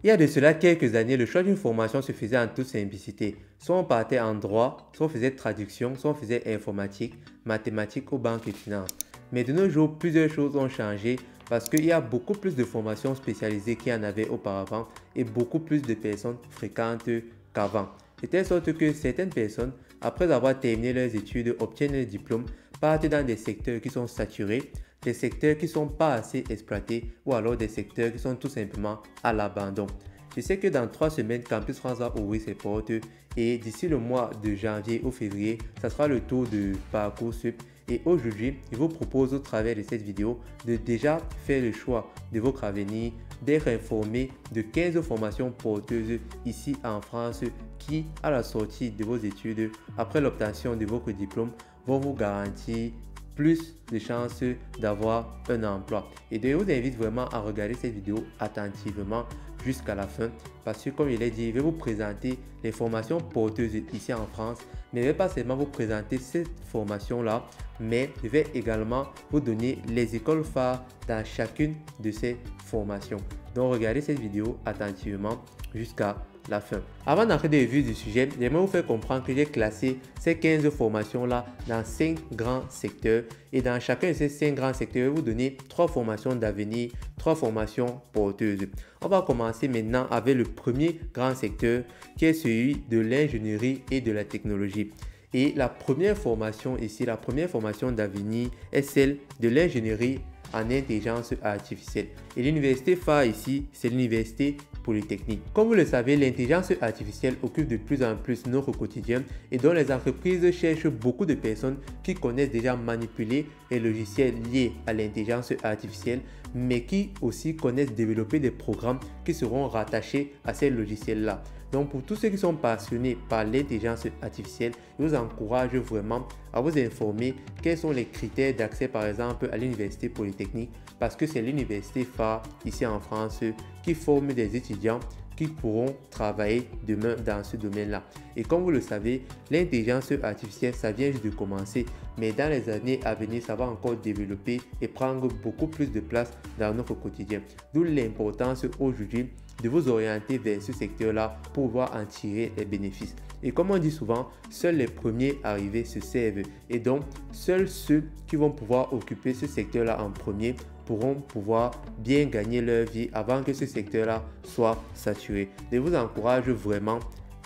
Il y a de cela quelques années, le choix d'une formation se faisait en toute simplicité. Soit on partait en droit, soit on faisait traduction, soit on faisait informatique, mathématiques ou banque et finance. Mais de nos jours, plusieurs choses ont changé parce qu'il y a beaucoup plus de formations spécialisées qu'il y en avait auparavant et beaucoup plus de personnes fréquentes qu'avant. De telle sorte que certaines personnes, après avoir terminé leurs études, obtiennent un diplôme, partent dans des secteurs qui sont saturés, des secteurs qui ne sont pas assez exploités ou alors des secteurs qui sont tout simplement à l'abandon. Je sais que dans 3 semaines, Campus France va ouvrir ses portes et d'ici le mois de janvier ou février, ça sera le tour de Parcoursup. Et aujourd'hui, je vous propose au travers de cette vidéo de déjà faire le choix de votre avenir, d'être informé de 15 formations porteuses ici en France qui, à la sortie de vos études, après l'obtention de votre diplôme, vont vous garantir plus de chances d'avoir un emploi. Et je vous invite vraiment à regarder cette vidéo attentivement jusqu'à la fin parce que comme je l'ai dit, je vais vous présenter les formations porteuses ici en France, mais je ne vais pas seulement vous présenter cette formation là, mais je vais également vous donner les écoles phares dans chacune de ces formations. Donc regardez cette vidéo attentivement jusqu'à la fin. Avant d'entrer dans le vif du sujet, j'aimerais vous faire comprendre que j'ai classé ces 15 formations-là dans 5 grands secteurs. Et dans chacun de ces 5 grands secteurs, je vais vous donner 3 formations d'avenir, 3 formations porteuses. On va commencer maintenant avec le premier grand secteur qui est celui de l'ingénierie et de la technologie. Et la première formation ici, la première formation d'avenir est celle de l'ingénierie en intelligence artificielle. Et l'université phare ici, c'est l'université Polytechnique. Comme vous le savez, l'intelligence artificielle occupe de plus en plus notre quotidien et dont les entreprises cherchent beaucoup de personnes qui connaissent déjà manipuler les logiciels liés à l'intelligence artificielle, mais qui aussi connaissent développer des programmes qui seront rattachés à ces logiciels-là. Donc pour tous ceux qui sont passionnés par l'intelligence artificielle, je vous encourage vraiment à vous informer quels sont les critères d'accès par exemple à l'université Polytechnique parce que c'est l'université phare ici en France qui forme des étudiants qui pourront travailler demain dans ce domaine-là. Et comme vous le savez, l'intelligence artificielle, ça vient juste de commencer, mais dans les années à venir, ça va encore développer et prendre beaucoup plus de place dans notre quotidien. D'où l'importance aujourd'hui de vous orienter vers ce secteur-là pour pouvoir en tirer les bénéfices. Et comme on dit souvent, seuls les premiers arrivés se servent. Et donc, seuls ceux qui vont pouvoir occuper ce secteur-là en premier pourront pouvoir bien gagner leur vie avant que ce secteur-là soit saturé. Je vous encourage vraiment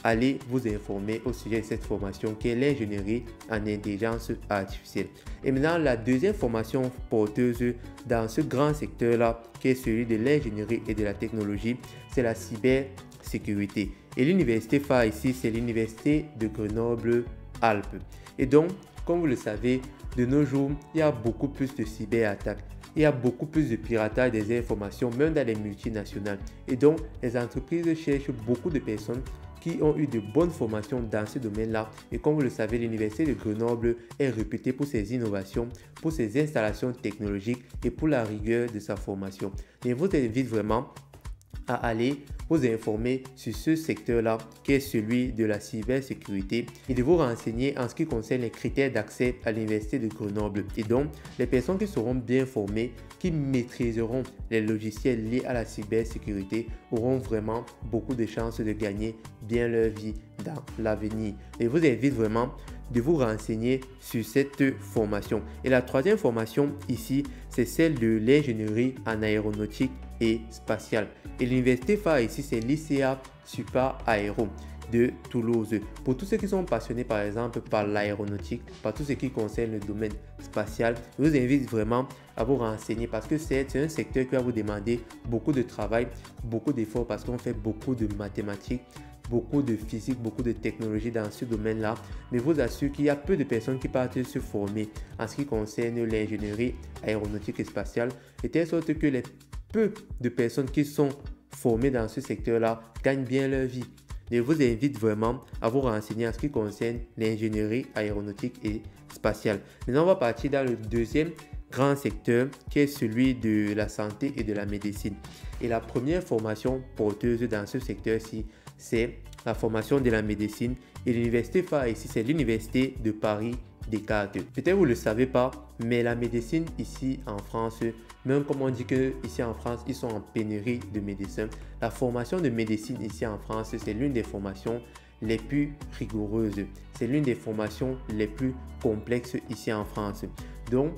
à aller vous informer au sujet de cette formation qui est l'ingénierie en intelligence artificielle. Et maintenant, la deuxième formation porteuse dans ce grand secteur-là, qui est celui de l'ingénierie et de la technologie, c'est la cybersécurité. Et l'université phare ici, c'est l'université de Grenoble-Alpes. Et donc, comme vous le savez, de nos jours, il y a beaucoup plus de cyberattaques. Il y a beaucoup plus de piratage des informations, même dans les multinationales. Et donc, les entreprises cherchent beaucoup de personnes qui ont eu de bonnes formations dans ce domaine-là. Et comme vous le savez, l'université de Grenoble est réputée pour ses innovations, pour ses installations technologiques et pour la rigueur de sa formation. Et je vous invite vraiment à aller vous informer sur ce secteur-là qui est celui de la cybersécurité et de vous renseigner en ce qui concerne les critères d'accès à l'université de Grenoble. Et donc, les personnes qui seront bien formées, qui maîtriseront les logiciels liés à la cybersécurité auront vraiment beaucoup de chances de gagner bien leur vie dans l'avenir. Et je vous invite vraiment de vous renseigner sur cette formation. Et la troisième formation ici, c'est celle de l'ingénierie en aéronautique et spatiale. Et l'université phare ici, c'est l'ICA Super Aéro de Toulouse. Pour tous ceux qui sont passionnés par exemple par l'aéronautique, par tout ce qui concerne le domaine spatial, je vous invite vraiment à vous renseigner parce que c'est un secteur qui va vous demander beaucoup de travail, beaucoup d'efforts parce qu'on fait beaucoup de mathématiques, beaucoup de physique, beaucoup de technologie dans ce domaine-là. Mais je vous assure qu'il y a peu de personnes qui partent se former en ce qui concerne l'ingénierie aéronautique et spatiale, de telle sorte que les peu de personnes qui sont formées dans ce secteur-là gagnent bien leur vie. Je vous invite vraiment à vous renseigner en ce qui concerne l'ingénierie aéronautique et spatiale. Maintenant, on va partir dans le deuxième grand secteur qui est celui de la santé et de la médecine. Et la première formation porteuse dans ce secteur-ci, c'est la formation de la médecine. Et l'université phare ici, c'est l'université de Paris Descartes. Peut-être vous ne le savez pas, mais la médecine ici en France, même comme on dit que ici en France, ils sont en pénurie de médecins, la formation de médecine ici en France, c'est l'une des formations les plus rigoureuses. C'est l'une des formations les plus complexes ici en France. Donc,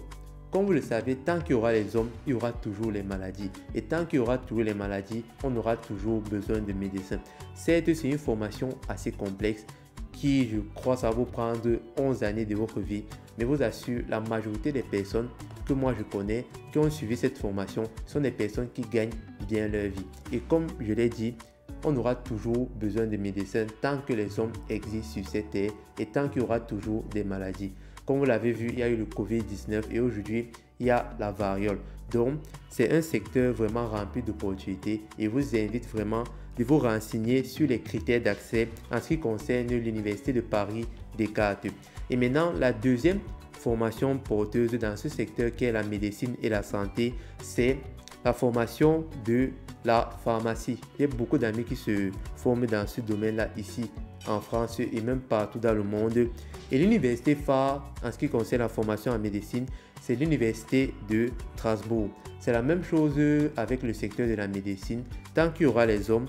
comme vous le savez, tant qu'il y aura les hommes, il y aura toujours les maladies. Et tant qu'il y aura toujours les maladies, on aura toujours besoin de médecins. Certes, c'est une formation assez complexe qui, je crois, ça va vous prendre 11 années de votre vie. Mais je vous assure, la majorité des personnes que moi je connais qui ont suivi cette formation sont des personnes qui gagnent bien leur vie. Et comme je l'ai dit, on aura toujours besoin de médecins tant que les hommes existent sur cette terre et tant qu'il y aura toujours des maladies. Comme vous l'avez vu, il y a eu le Covid-19 et aujourd'hui, il y a la variole. Donc, c'est un secteur vraiment rempli d'opportunités et je vous invite vraiment de vous renseigner sur les critères d'accès en ce qui concerne l'Université de Paris Descartes. Et maintenant, la deuxième formation porteuse dans ce secteur qui est la médecine et la santé, c'est la formation de la pharmacie. Il y a beaucoup d'amis qui se forment dans ce domaine-là ici en France et même partout dans le monde. Et l'université phare en ce qui concerne la formation en médecine, c'est l'université de Strasbourg. C'est la même chose avec le secteur de la médecine. Tant qu'il y aura les hommes,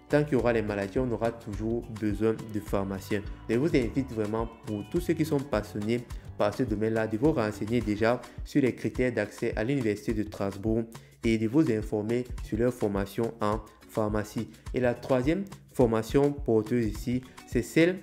tant qu'il y aura les maladies, on aura toujours besoin de pharmaciens. Et je vous invite vraiment, pour tous ceux qui sont passionnés par ce domaine-là, de vous renseigner déjà sur les critères d'accès à l'université de Strasbourg et de vous informer sur leur formation en pharmacie. Et la troisième formation porteuse ici, c'est celle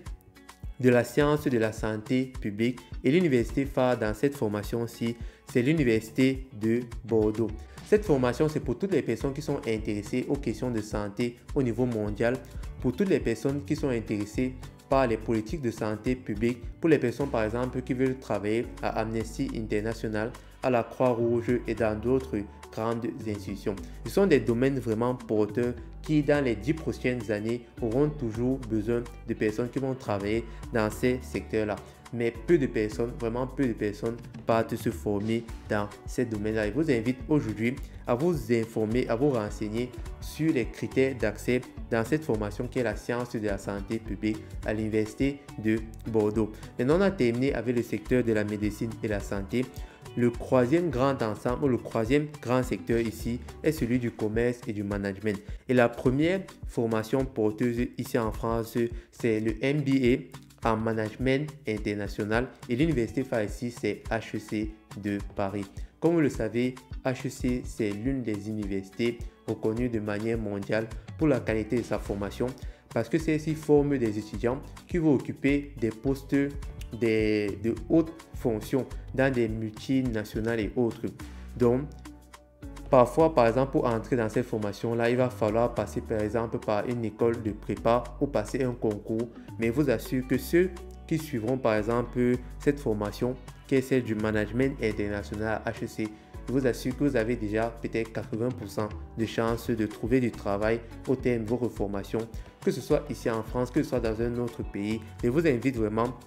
de la science de la santé publique. Et l'université phare dans cette formation-ci, c'est l'université de Bordeaux. Cette formation, c'est pour toutes les personnes qui sont intéressées aux questions de santé au niveau mondial, pour toutes les personnes qui sont intéressées par les politiques de santé publique, pour les personnes par exemple qui veulent travailler à Amnesty International, à la Croix-Rouge et dans d'autres grandes institutions. Ce sont des domaines vraiment porteurs qui, dans les 10 prochaines années, auront toujours besoin de personnes qui vont travailler dans ces secteurs-là. Mais peu de personnes, vraiment peu de personnes partent se former dans ces domaines-là. Je vous invite aujourd'hui à vous informer, à vous renseigner sur les critères d'accès dans cette formation qui est la science de la santé publique à l'université de Bordeaux. Maintenant, on a terminé avec le secteur de la médecine et la santé. Le troisième grand ensemble, ou le troisième grand secteur ici est celui du commerce et du management. Et la première formation porteuse ici en France, c'est le MBA en management international et l'université phare ici, c'est HEC de Paris. Comme vous le savez, HEC, c'est l'une des universités reconnues de manière mondiale pour la qualité de sa formation parce que celle-ci forme des étudiants qui vont occuper des postes de hautes fonctions dans des multinationales et autres. Donc, parfois, par exemple, pour entrer dans cette formation-là, il va falloir passer par exemple par une école de prépa ou passer un concours. Mais je vous assure que ceux qui suivront par exemple cette formation, qui est celle du management international à HEC, je vous assure que vous avez déjà peut-être 80% de chances de trouver du travail au terme de votre formation, que ce soit ici en France, que ce soit dans un autre pays. Je vous invite vraiment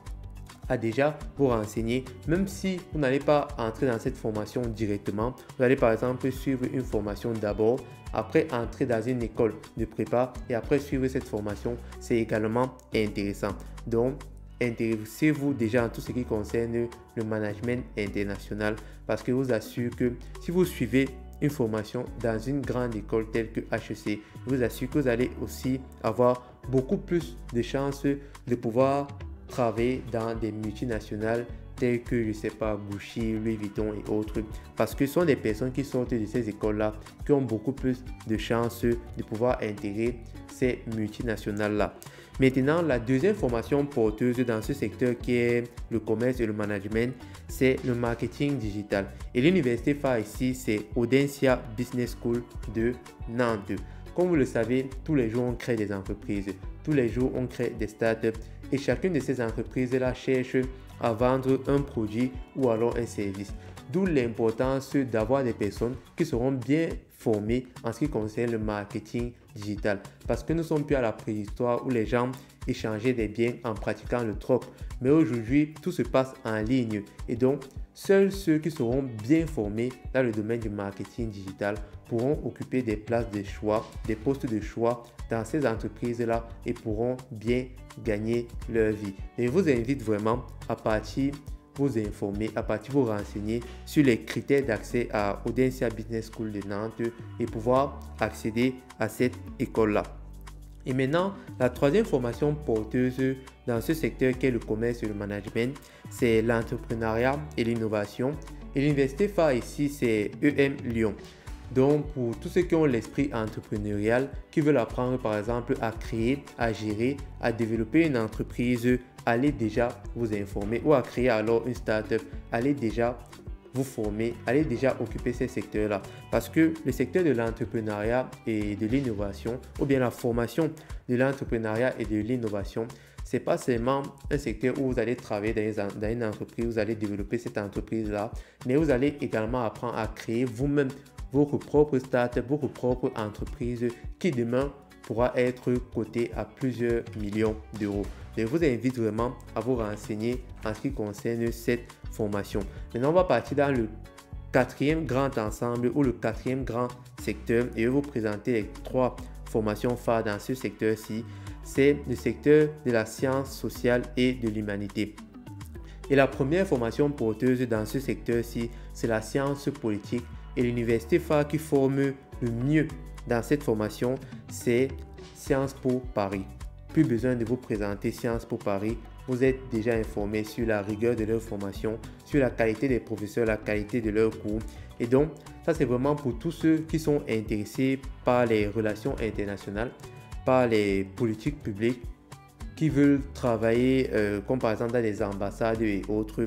à déjà vous renseigner, même si vous n'allez pas entrer dans cette formation directement, vous allez par exemple suivre une formation d'abord, après entrer dans une école de prépa et après suivre cette formation, c'est également intéressant. Donc, intéressez-vous déjà en tout ce qui concerne le management international parce que je vous assure que si vous suivez une formation dans une grande école telle que HEC, je vous assure que vous allez aussi avoir beaucoup plus de chances de pouvoir travailler dans des multinationales telles que, je ne sais pas, Gucci, Louis Vuitton et autres, parce que ce sont des personnes qui sortent de ces écoles-là qui ont beaucoup plus de chances de pouvoir intégrer ces multinationales-là. Maintenant, la deuxième formation porteuse dans ce secteur qui est le commerce et le management, c'est le marketing digital. Et l'université phare ici, c'est Audencia Business School de Nantes. Comme vous le savez, tous les jours, on crée des entreprises. Tous les jours, on crée des startups. Et chacune de ces entreprises-là cherche à vendre un produit ou alors un service. D'où l'importance d'avoir des personnes qui seront bien formées en ce qui concerne le marketing digital. Parce que nous ne sommes plus à la préhistoire où les gens échangeaient des biens en pratiquant le troc. Mais aujourd'hui, tout se passe en ligne. Et donc, seuls ceux qui seront bien formés dans le domaine du marketing digital pourront occuper des places de choix, des postes de choix dans ces entreprises-là et pourront bien gagner leur vie. Et je vous invite vraiment à partir vous informer, à partir de vous renseigner sur les critères d'accès à Audencia Business School de Nantes et pouvoir accéder à cette école-là. Et maintenant, la troisième formation porteuse dans ce secteur qu'est le commerce et le management, c'est l'entrepreneuriat et l'innovation. Et l'université phare ici, c'est EM Lyon. Donc, pour tous ceux qui ont l'esprit entrepreneurial, qui veulent apprendre par exemple à créer, à gérer, à développer une entreprise, allez déjà vous informer, ou à créer alors une start-up, allez déjà vous former, allez déjà occuper ces secteurs-là. Parce que le secteur de l'entrepreneuriat et de l'innovation, ou bien la formation de l'entrepreneuriat et de l'innovation, c'est pas seulement un secteur où vous allez travailler dans une entreprise, vous allez développer cette entreprise-là, mais vous allez également apprendre à créer vous-même votre propre start-up, votre propre entreprise qui demain pourra être cotée à plusieurs millions d'euros. Je vous invite vraiment à vous renseigner en ce qui concerne cette formation. Maintenant, on va partir dans le quatrième grand ensemble ou le quatrième grand secteur et je vais vous présenter les trois formations phares dans ce secteur-ci. C'est le secteur de la science sociale et de l'humanité. Et la première formation porteuse dans ce secteur-ci, c'est la science politique. Et l'université phare qui forme le mieux dans cette formation, c'est Sciences Po Paris. Plus besoin de vous présenter Sciences Po Paris. Vous êtes déjà informé sur la rigueur de leur formation, sur la qualité des professeurs, la qualité de leurs cours. Et donc, ça c'est vraiment pour tous ceux qui sont intéressés par les relations internationales, par les politiques publiques, qui veulent travailler comme par exemple dans les ambassades et autres.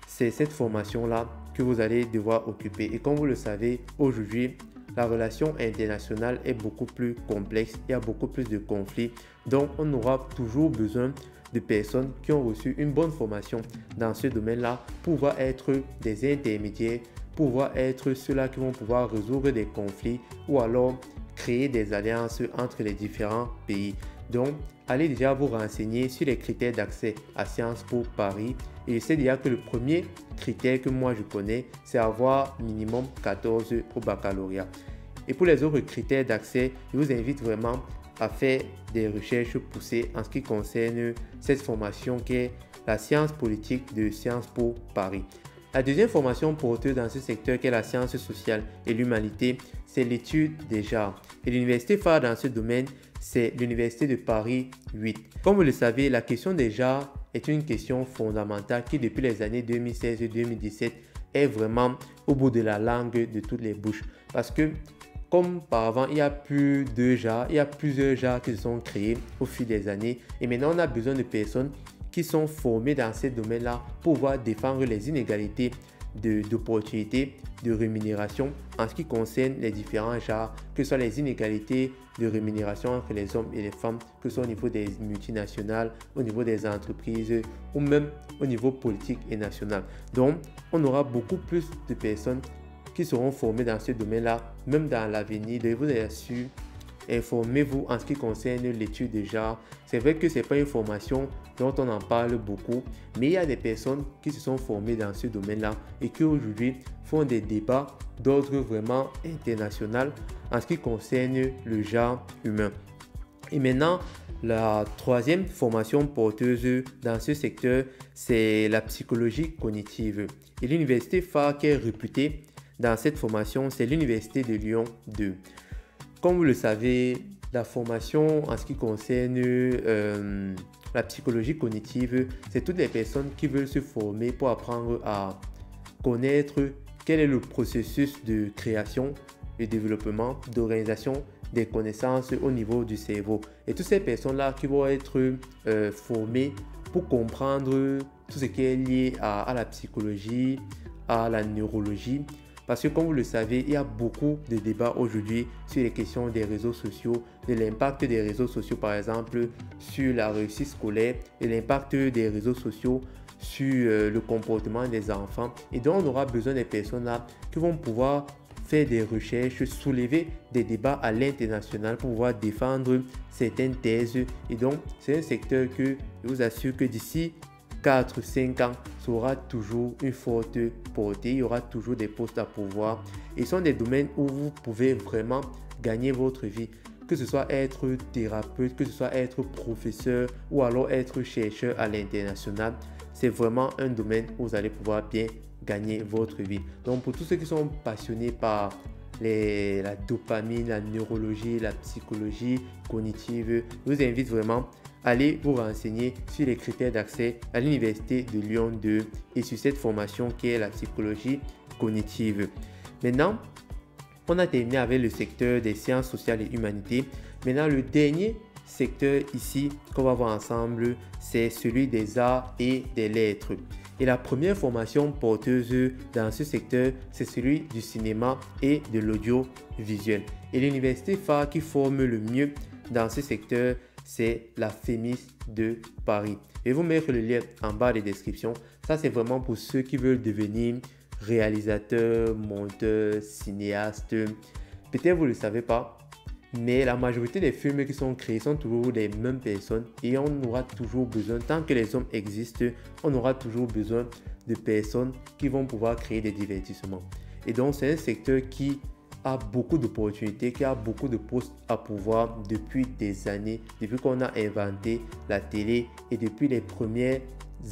C'est cette formation-là que vous allez devoir occuper. Et comme vous le savez, aujourd'hui, la relation internationale est beaucoup plus complexe, il y a beaucoup plus de conflits. Donc, on aura toujours besoin de personnes qui ont reçu une bonne formation dans ce domaine-là pour pouvoir être des intermédiaires, pour pouvoir être ceux-là qui vont pouvoir résoudre des conflits ou alors créer des alliances entre les différents pays. Donc, allez déjà vous renseigner sur les critères d'accès à Sciences Po Paris. Et je sais déjà que le premier critère que moi je connais, c'est avoir minimum 14 au baccalauréat. Et pour les autres critères d'accès, je vous invite vraiment à faire des recherches poussées en ce qui concerne cette formation qui est la science politique de Sciences Po Paris. La deuxième formation porteuse dans ce secteur qui est la science sociale et l'humanité, c'est l'étude des genres. Et l'université phare dans ce domaine, c'est l'université de Paris 8. Comme vous le savez, la question des genres est une question fondamentale qui depuis les années 2016 et 2017 est vraiment au bout de la langue de toutes les bouches. Parce que comme par avant, il y a plus de genres, il y a plusieurs genres qui se sont créés au fil des années. Et maintenant, on a besoin de personnes qui sont formées dans ces domaines-là pour pouvoir défendre les inégalités d'opportunités, de rémunération en ce qui concerne les différents genres, que ce soit les inégalités de rémunération entre les hommes et les femmes, que ce soit au niveau des multinationales, au niveau des entreprises ou même au niveau politique et national. Donc, on aura beaucoup plus de personnes qui seront formées dans ce domaine-là, même dans l'avenir. Je vous assure, informez-vous en ce qui concerne l'étude de genre. C'est vrai que ce n'est pas une formation dont on en parle beaucoup, mais il y a des personnes qui se sont formées dans ce domaine-là et qui aujourd'hui font des débats d'ordre vraiment international en ce qui concerne le genre humain. Et maintenant, la troisième formation porteuse dans ce secteur, c'est la psychologie cognitive. Et l'université phare qui est réputée dans cette formation, c'est l'université de Lyon 2. Comme vous le savez, la formation en ce qui concerne la psychologie cognitive, c'est toutes les personnes qui veulent se former pour apprendre à connaître quel est le processus de création, de développement, d'organisation des connaissances au niveau du cerveau. Et toutes ces personnes-là qui vont être formées pour comprendre tout ce qui est lié à la psychologie, à la neurologie. Parce que comme vous le savez, il y a beaucoup de débats aujourd'hui sur les questions des réseaux sociaux, de l'impact des réseaux sociaux par exemple sur la réussite scolaire et l'impact des réseaux sociaux sur le comportement des enfants. Et donc on aura besoin des personnes là qui vont pouvoir faire des recherches, soulever des débats à l'international pour pouvoir défendre certaines thèses. Et donc c'est un secteur que je vous assure que d'ici 4-5 ans, ça aura toujours une forte portée, il y aura toujours des postes à pourvoir. Et ce sont des domaines où vous pouvez vraiment gagner votre vie. que ce soit être thérapeute, que ce soit être professeur ou alors être chercheur à l'international, c'est vraiment un domaine où vous allez pouvoir bien gagner votre vie. Donc pour tous ceux qui sont passionnés par la dopamine, la neurologie, la psychologie cognitive, je vous invite vraiment à aller vous renseigner sur les critères d'accès à l'Université de Lyon 2 et sur cette formation qui est la psychologie cognitive. Maintenant, on a terminé avec le secteur des sciences sociales et humanités. Maintenant, le dernier secteur ici qu'on va voir ensemble, c'est celui des arts et des lettres. Et la première formation porteuse dans ce secteur, c'est celui du cinéma et de l'audiovisuel. Et l'université phare qui forme le mieux dans ce secteur, c'est la FEMIS de Paris. Je vais vous mettre le lien en bas de description. Ça, c'est vraiment pour ceux qui veulent devenir réalisateurs, monteurs, cinéastes. Peut-être vous ne le savez pas, mais la majorité des films qui sont créés sont toujours des mêmes personnes et on aura toujours besoin, tant que les hommes existent, on aura toujours besoin de personnes qui vont pouvoir créer des divertissements. Et donc, c'est un secteur qui a beaucoup d'opportunités, qui a beaucoup de postes à pourvoir depuis des années, depuis qu'on a inventé la télé et depuis les premières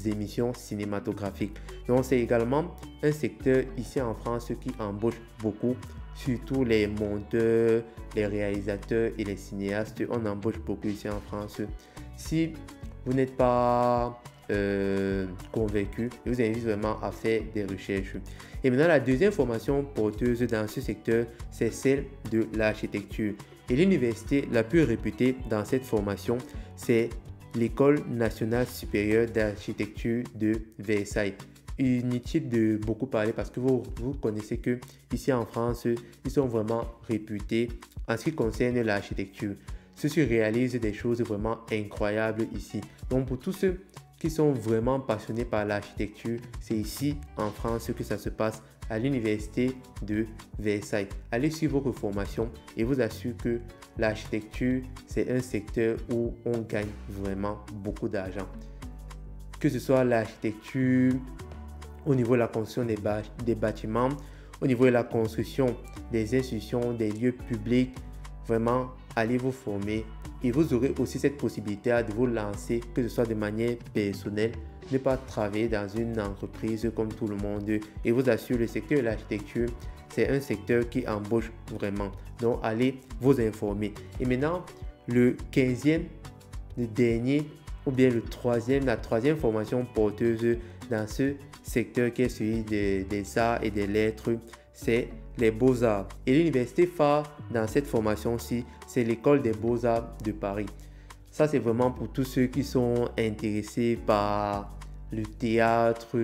émissions cinématographiques. Donc, c'est également un secteur ici en France qui embauche beaucoup, surtout les monteurs, les réalisateurs et les cinéastes. On embauche beaucoup ici en France. Si vous n'êtes pas convaincu, je vous invite vraiment à faire des recherches. Et maintenant, la deuxième formation porteuse dans ce secteur, c'est celle de l'architecture. Et l'université la plus réputée dans cette formation, c'est l'École nationale supérieure d'architecture de Versailles. Inutile de beaucoup parler parce que vous connaissez que ici en France, ils sont vraiment réputés en ce qui concerne l'architecture. Ceux-ci réalisent des choses vraiment incroyables ici. Donc pour tous ceux qui sont vraiment passionnés par l'architecture, c'est ici en France que ça se passe à l'université de Versailles. Allez suivre vos formations et vous assure que l'architecture, c'est un secteur où on gagne vraiment beaucoup d'argent. Que ce soit l'architecture au niveau de la construction des bâtiments, au niveau de la construction des institutions, des lieux publics, vraiment allez vous former et vous aurez aussi cette possibilité de vous lancer, que ce soit de manière personnelle, ne pas travailler dans une entreprise comme tout le monde. Et vous assure, le secteur de l'architecture, c'est un secteur qui embauche vraiment. Donc allez vous informer. Et maintenant, le 15e, le dernier, ou bien la troisième formation porteuse dans ce secteur qui est celui des arts et des lettres, c'est les beaux-arts. Et l'université phare dans cette formation-ci, c'est l'école des beaux-arts de Paris. Ça, c'est vraiment pour tous ceux qui sont intéressés par le théâtre,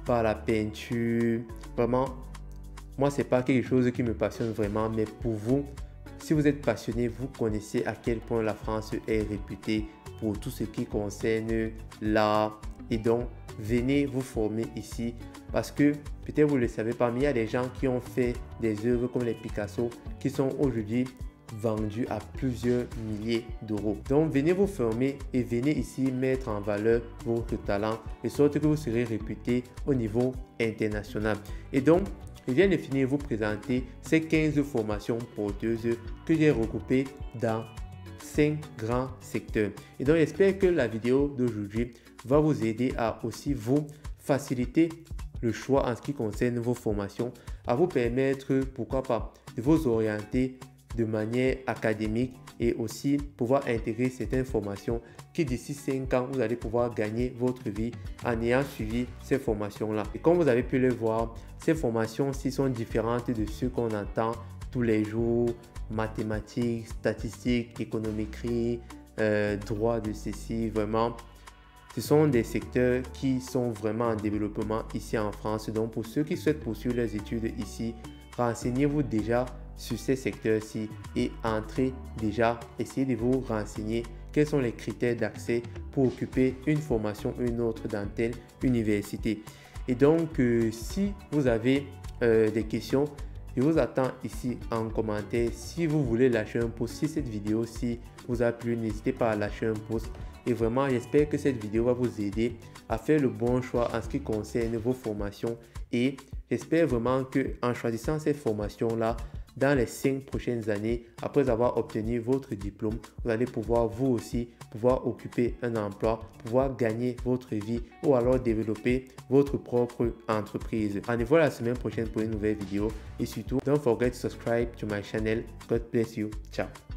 par la peinture. Vraiment, moi, c'est pas quelque chose qui me passionne vraiment, mais pour vous, si vous êtes passionné, vous connaissez à quel point la France est réputée pour tout ce qui concerne l'art. Et donc, venez vous former ici parce que peut-être vous ne le savez pas, mais il y a des gens qui ont fait des œuvres comme les Picasso qui sont aujourd'hui vendus à plusieurs milliers d'euros. Donc, venez vous former et venez ici mettre en valeur votre talent de sorte que vous serez réputé au niveau international. Et donc, je viens de finir vous présenter ces 15 formations porteuses que j'ai regroupées dans 5 grands secteurs. Et donc, j'espère que la vidéo d'aujourd'hui va vous aider à aussi vous faciliter le choix en ce qui concerne vos formations, à vous permettre, pourquoi pas, de vous orienter de manière académique et aussi pouvoir intégrer certaines formations qui d'ici 5 ans, vous allez pouvoir gagner votre vie en ayant suivi ces formations-là. Et comme vous avez pu le voir, ces formations-ci sont différentes de ce qu'on entend tous les jours, mathématiques, statistiques, économétrie, droit de ceci, vraiment. Ce sont des secteurs qui sont vraiment en développement ici en France. Donc, pour ceux qui souhaitent poursuivre leurs études ici, renseignez-vous déjà sur ces secteurs-ci et entrez déjà, essayez de vous renseigner quels sont les critères d'accès pour occuper une formation ou une autre dans telle université. Et donc, si vous avez des questions, je vous attends ici en commentaire. Si vous voulez lâcher un pouce, si cette vidéo-ci vous a plu, n'hésitez pas à lâcher un pouce. Et vraiment, j'espère que cette vidéo va vous aider à faire le bon choix en ce qui concerne vos formations. Et j'espère vraiment qu'en choisissant cette formation-là, dans les 5 prochaines années, après avoir obtenu votre diplôme, vous allez pouvoir vous aussi occuper un emploi, pouvoir gagner votre vie ou alors développer votre propre entreprise. Rendez-vous la semaine prochaine pour une nouvelle vidéo et surtout, don't forget to subscribe to my channel. God bless you. Ciao.